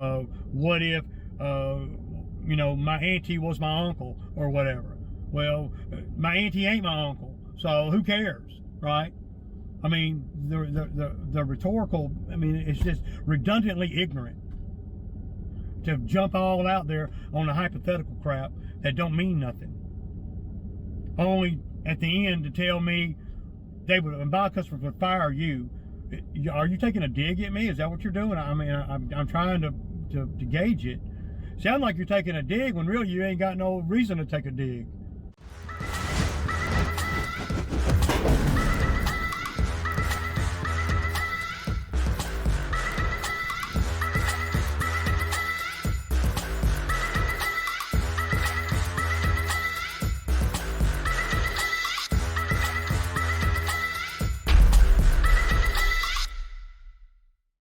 What if, you know, my auntie was my uncle or whatever? Well, my auntie ain't my uncle, so who cares, right? I mean, the rhetorical, I mean, it's just redundantly ignorant to jump all out there on the hypothetical crap that don't mean nothing. Only at the end to tell me they would, and my customers would fire you. Are you taking a dig at me? Is that what you're doing? I mean, I'm trying to gauge it. Sound like you're taking a dig when really you ain't got no reason to take a dig.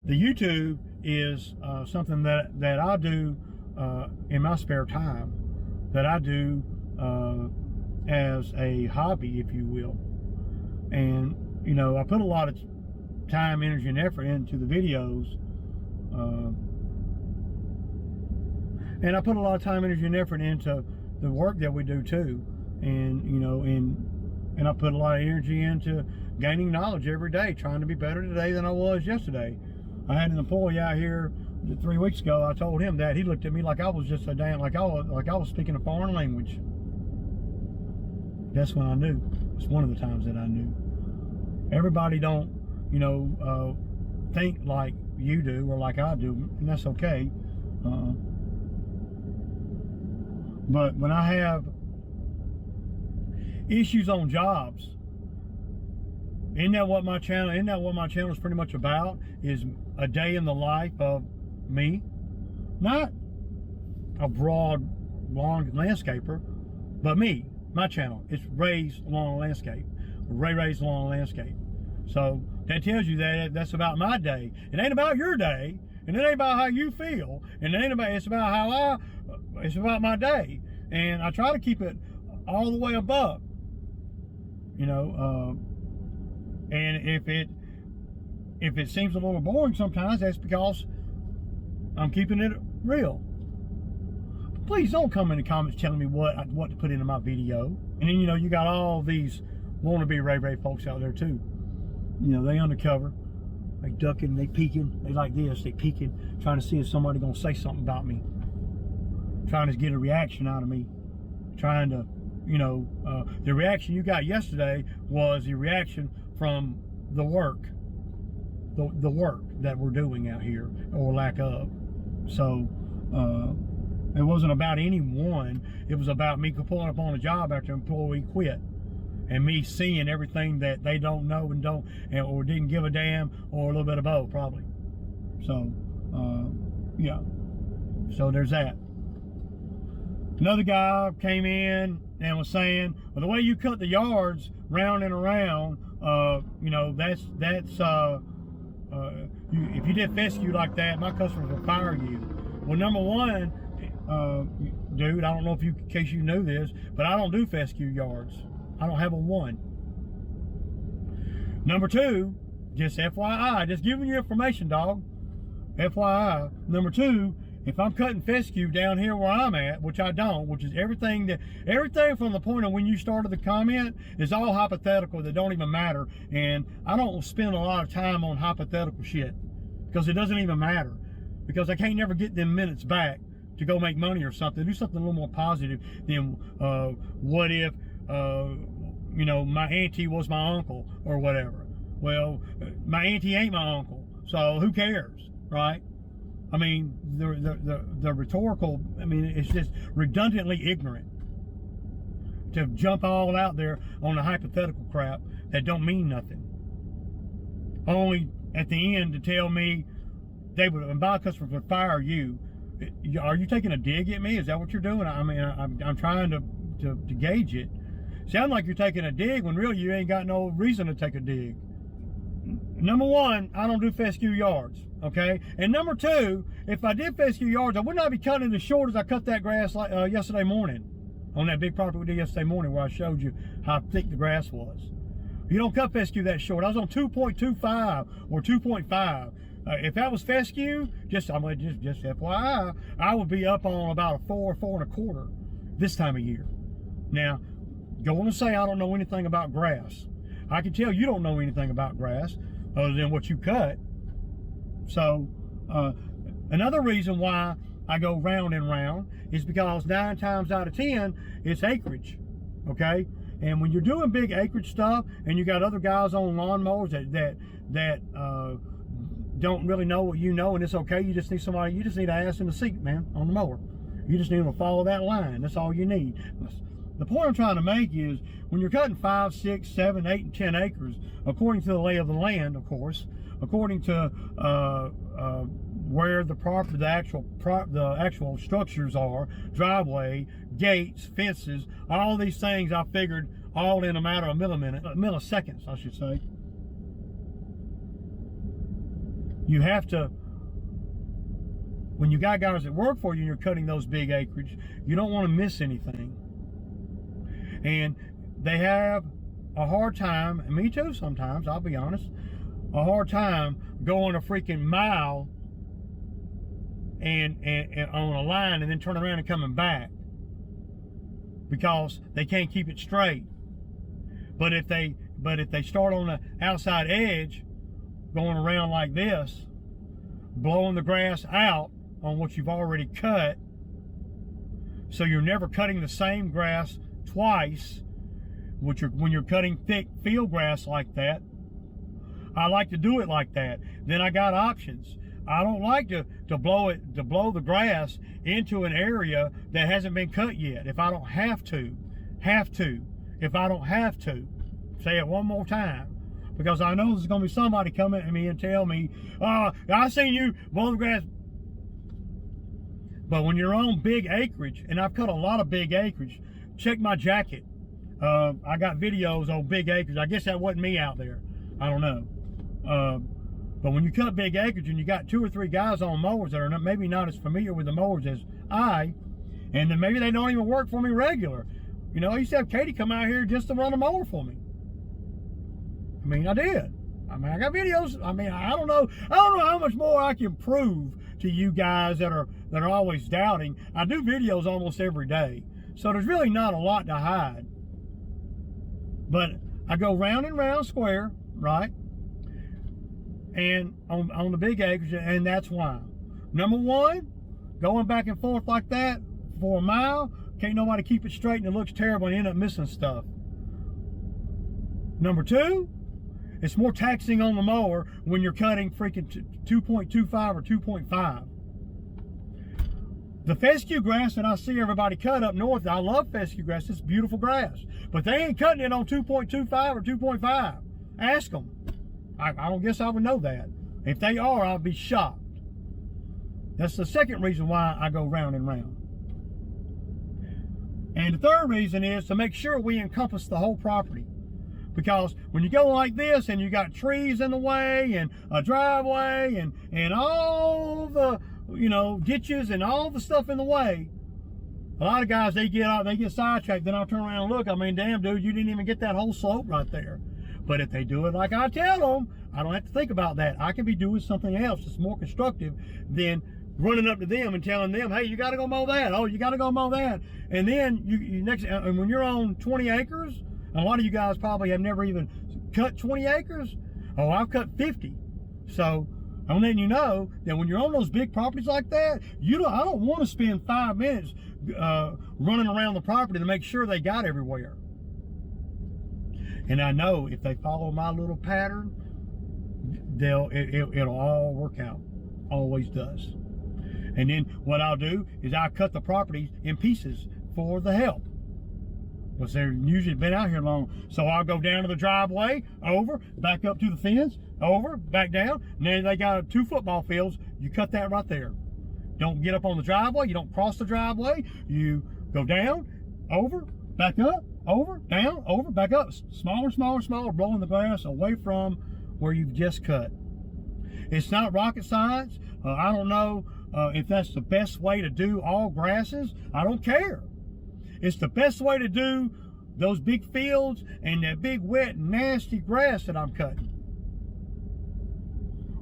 The YouTube is something that I do in my spare time, that I do as a hobby, if you will. And, you know, I put a lot of time, energy, and effort into the videos. And I put a lot of time, energy, and effort into the work that we do too. And, you know, and I put a lot of energy into gaining knowledge every day, trying to be better today than I was yesterday. I had an employee out here 3 weeks ago. I told him that. He looked at me like I was just a damn, like I was speaking a foreign language. That's when I knew. It's one of the times that I knew. Everybody don't, you know, think like you do or like I do, and that's okay. But when I have issues on jobs, isn't that what my channel is pretty much about? Is a day in the life of me, not a broad, long landscaper, but me. My channel. It's Ray's Lawn Landscape. Ray's Lawn Landscape. So that tells you that that's about my day. It ain't about your day, and it ain't about how you feel, and it ain't about. It's about how it's about my day, and I try to keep it all the way above. You know. And if it seems a little boring sometimes, that's because I'm keeping it real. Please don't come in the comments telling me what to put into my video. And then, you know, you got all these wannabe Ray folks out there too. You know, they undercover, they ducking, they peeking, they like this, they peeking, trying to see if somebody gonna say something about me, trying to get a reaction out of me, trying to, you know, the reaction you got yesterday was the reaction from the work, the work that we're doing out here, or lack of. So it wasn't about anyone. It was about me pulling up on a job after an employee quit, and me seeing everything that they don't know and or didn't give a damn, or a little bit of both probably. So yeah. So there's that. Another guy came in and was saying, well, the way you cut the yards round and around, you know, that's if you did fescue like that, my customers will fire you. Well, number one, dude, I don't know if you, in case you knew this, but I don't do fescue yards. I don't have a one. Number two, just FYI, just giving you information, dog. FYI. Number two, if I'm cutting fescue down here where I'm at, which I don't, which is everything from the point of when you started the comment is all hypothetical that don't even matter. And I don't spend a lot of time on hypothetical shit because it doesn't even matter, because I can't never get them minutes back to go make money or something. Do something a little more positive than what if, you know, my auntie was my uncle or whatever. Well, my auntie ain't my uncle, so who cares, right? I mean, the rhetorical, I mean, it's just redundantly ignorant to jump all out there on the hypothetical crap that don't mean nothing. Only at the end to tell me they would, and my customers would fire you. Are you taking a dig at me? Is that what you're doing? I mean, I'm trying to gauge it. Sound like you're taking a dig when really you ain't got no reason to take a dig. Number one, I don't do fescue yards, okay? And number two, if I did fescue yards, I would not be cutting it as short as I cut that grass like yesterday morning on that big property we did yesterday morning where I showed you how thick the grass was. You don't cut fescue that short. I was on 2.25 or 2.5. if that was fescue, just FYI, I would be up on about a 4.25 this time of year. Now, go on and say I don't know anything about grass. I can tell you don't know anything about grass other than what you cut. So, another reason why I go round and round is because 9 times out of 10, it's acreage, okay? And when you're doing big acreage stuff and you got other guys on lawnmowers that don't really know what you know, and it's okay, you just need somebody, you just need an ass in the seat, man, on the mower. You just need to follow that line. That's all you need. The point I'm trying to make is when you're cutting 5, 6, 7, 8, and 10 acres, according to the lay of the land, of course, according to where the property, the actual structures are, driveway, gates, fences, all these things I figured all in a matter of milliseconds, I should say. You have to, when you got guys that work for you and you're cutting those big acreage, you don't want to miss anything. And they have a hard time, and me too sometimes, I'll be honest, a hard time going a freaking mile and on a line and then turning around and coming back because they can't keep it straight. But if they start on the outside edge, going around like this, blowing the grass out on what you've already cut, so you're never cutting the same grass twice, when you're cutting thick field grass like that. I like to do it like that. Then I got options. I don't like to blow the grass into an area that hasn't been cut yet. If I don't have to. If I don't have to. Say it one more time. Because I know there's going to be somebody coming at me and tell me, I seen you blow the grass. But when you're on big acreage, and I've cut a lot of big acreage, check my jacket. I got videos on big acreage. I guess that wasn't me out there. I don't know. But when you cut big acreage and you got 2 or 3 guys on mowers that are maybe not as familiar with the mowers as I, and then maybe they don't even work for me regular. You know, I used to have Katie come out here just to run a mower for me. I mean, I did. I mean, I got videos. I mean, I don't know how much more I can prove to you guys that are always doubting. I do videos almost every day, so there's really not a lot to hide. But I go round and round square, right? And on the big acres, and that's why. Number one, going back and forth like that for a mile, can't nobody keep it straight, and it looks terrible and you end up missing stuff. Number two, it's more taxing on the mower when you're cutting freaking 2.25 or 2.5. The fescue grass that I see everybody cut up north, I love fescue grass, it's beautiful grass. But they ain't cutting it on 2.25 or 2.5. Ask them. I don't guess I would know that. If they are, I'll be shocked. That's the second reason why I go round and round. And the third reason is to make sure we encompass the whole property. Because when you go like this and you got trees in the way and a driveway and all the, you know, ditches and all the stuff in the way, a lot of guys, they get sidetracked. Then I'll turn around and look. I mean, damn, dude, you didn't even get that whole slope right there. But if they do it like I tell them, I don't have to think about that. I can be doing something else that's more constructive than running up to them and telling them, hey, you got to go mow that. Oh, you got to go mow that. And then and when you're on 20 acres, a lot of you guys probably have never even cut 20 acres. Oh, I've cut 50. So I'm letting you know that when you're on those big properties like that, I don't want to spend 5 minutes running around the property to make sure they got everywhere. And I know if they follow my little pattern, it'll all work out. Always does. And then what I'll do is I'll cut the properties in pieces for the help. Because they've usually been out here long. So I'll go down to the driveway, over, back up to the fence, over, back down. And then they got 2 football fields. You cut that right there. Don't get up on the driveway. You don't cross the driveway. You go down, over, back up, over, down, over, back up. Smaller, smaller, smaller, blowing the grass away from where you've just cut. It's not rocket science. I don't know if that's the best way to do all grasses. I don't care. It's the best way to do those big fields and that big, wet, nasty grass that I'm cutting.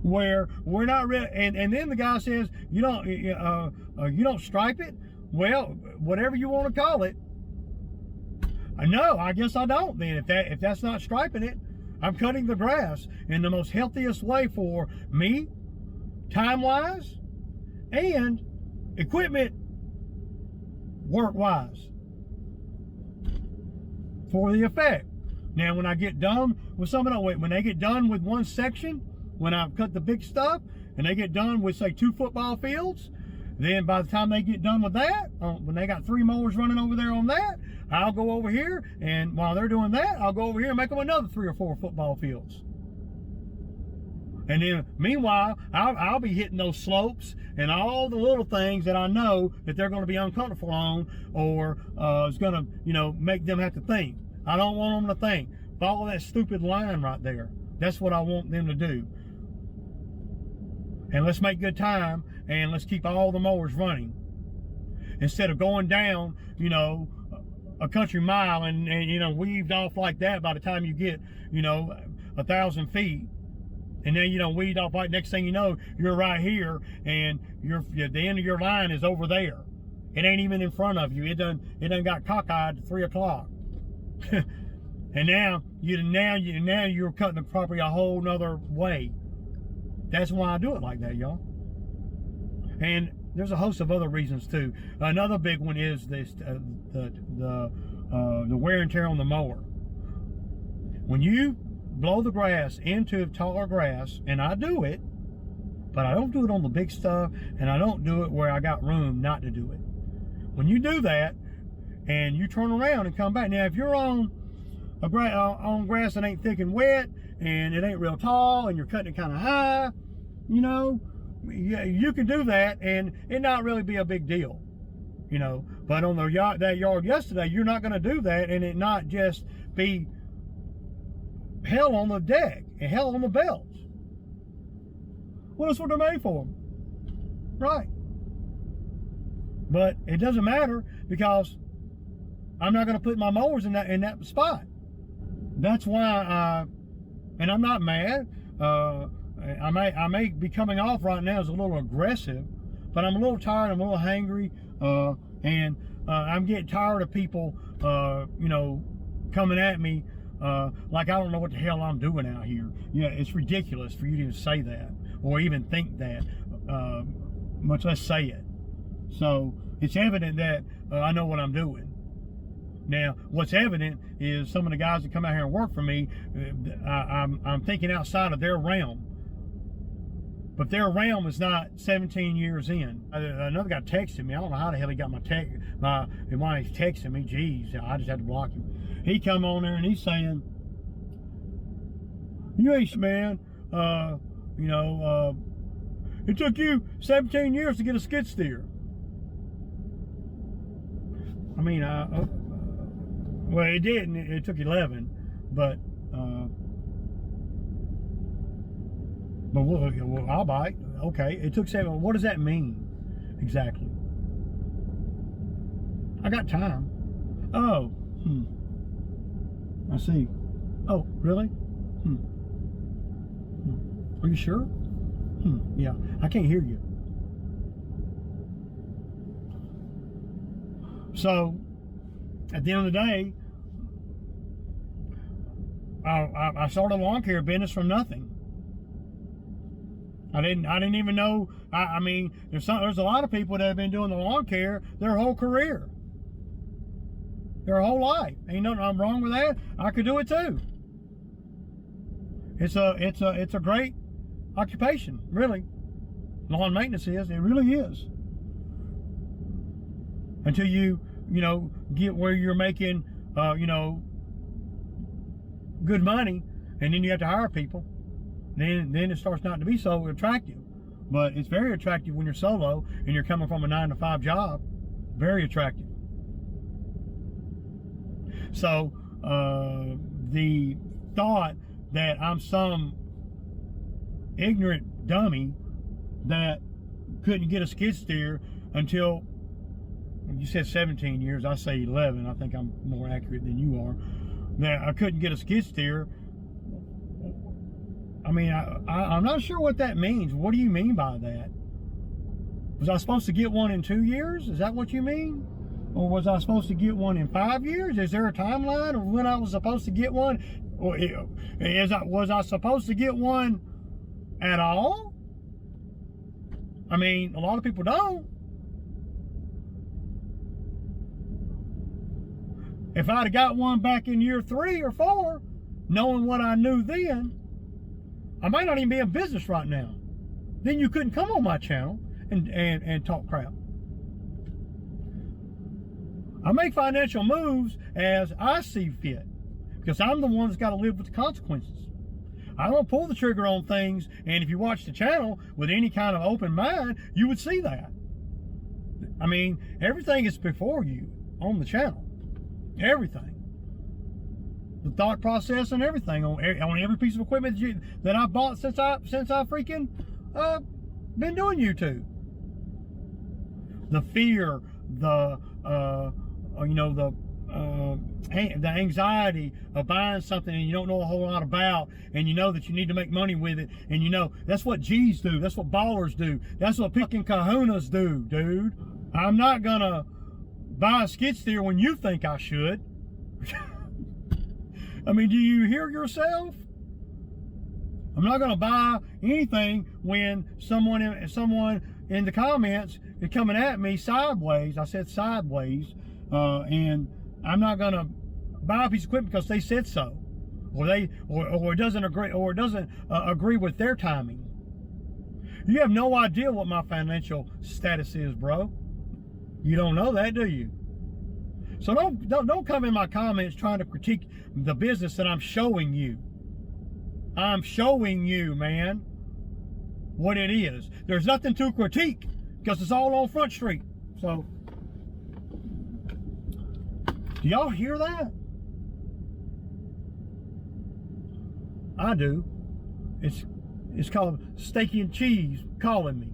where we're not ready. And then the guy says, you don't stripe it. Well, whatever you want to call it. No, I guess I don't. Then if that's not striping it, I'm cutting the grass in the most healthiest way for me, time-wise, and equipment work-wise for the effect. Now, when I get done with some of that, when they get done with one section, when I've cut the big stuff, and they get done with, say, 2 football fields, then by the time they get done with that, when they got 3 mowers running over there on that, I'll go over here, and while they're doing that, I'll go over here and make them another 3 or 4 football fields. And then, meanwhile, I'll be hitting those slopes and all the little things that I know that they're going to be uncomfortable on, or it's going to, make them have to think. I don't want them to think. Follow that stupid line right there. That's what I want them to do. And let's make good time, and let's keep all the mowers running. Instead of going down, a country mile and weaved off like that by the time you get, 1,000 feet. And then, weed off, like, next thing you know, you're right here, and the end of your line is over there. It ain't even in front of you. It done got cockeyed at 3 o'clock. And now you're cutting the property a whole nother way. That's why I do it like that, y'all. And there's a host of other reasons too. Another big one is this the wear and tear on the mower. When you blow the grass into taller grass, and I do it, but I don't do it on the big stuff, and I don't do it where I got room not to do it. When you do that, and you turn around and come back, now if you're on grass that ain't thick and wet, and it ain't real tall, and you're cutting it kind of high, you can do that, and it not really be a big deal, But on that yard yesterday, you're not going to do that, and it not just be hell on the deck and hell on the belts. Well, that's what they're made for, right? But it doesn't matter, because I'm not going to put my mowers in that spot. That's why and I'm not mad. I may be coming off right now as a little aggressive, but I'm a little tired. I'm a little hangry, and I'm getting tired of people, coming at me like I don't know what the hell I'm doing out here. It's ridiculous for you to even say that or even think that, much less say it. So it's evident that I know what I'm doing. Now, what's evident is some of the guys that come out here and work for me, I'm thinking outside of their realm. But their realm is not 17 years in. Another guy texted me. I don't know how the hell he got and why he's texting me. Geez, I just had to block him. He come on there and he's saying, "You ain't, man, it took you 17 years to get a skid steer." I mean, well, it didn't. It took 11, but well, I'll buy it. Okay, it took 7. What does that mean exactly? I got time. Oh, I see. Oh, really? Are you sure? Yeah, I can't hear you. So, at the end of the day, I started a lawn care business from nothing. I didn't even know. I mean, there's a lot of people that have been doing the lawn care their whole career, their whole life. Ain't nothing wrong with that. I could do it too. It's a great occupation, really. Lawn maintenance is. It really is. Until you get where you're making good money, and then you have to hire people. Then it starts not to be so attractive. But it's very attractive when you're solo and you're coming from a 9-to-5 job. Very attractive. So the thought that I'm some ignorant dummy that couldn't get a skid steer until, you said 17 years, I say 11. I think I'm more accurate than you are. That I couldn't get a skid steer. I mean, I'm not sure what that means. What do you mean by that? Was I supposed to get one in 2 years? Is that what you mean? Or was I supposed to get one in 5 years? Is there a timeline of when I was supposed to get one? Or was I supposed to get one at all? I mean, a lot of people don't. If I'd have got one back in year 3 or 4, knowing what I knew then, I might not even be in business right now. Then you couldn't come on my channel and talk crap. I make financial moves as I see fit, because I'm the one that's got to live with the consequences. I don't pull the trigger on things, and if you watch the channel with any kind of open mind, you would see that. I mean, everything is before you on the channel. Everything. The thought process and everything on every piece of equipment that I bought since I freaking been doing YouTube. The fear, the the anxiety of buying something and you don't know a whole lot about, and you know that you need to make money with it, and you know that's what G's do, that's what ballers do, that's what picking kahunas do, dude. I'm not gonna buy a skid steer when you think I should. I mean, do you hear yourself? I'm not gonna buy anything when someone in the comments is coming at me sideways. I said sideways, and I'm not gonna buy a piece of equipment because they said so, or it doesn't agree with their timing. You have no idea what my financial status is, bro. You don't know that, do you? So don't come in my comments trying to critique the business that I'm showing you. I'm showing you, man, what it is. There's nothing to critique because it's all on Front Street. So, do y'all hear that? I do. It's called Steak and Cheese calling me.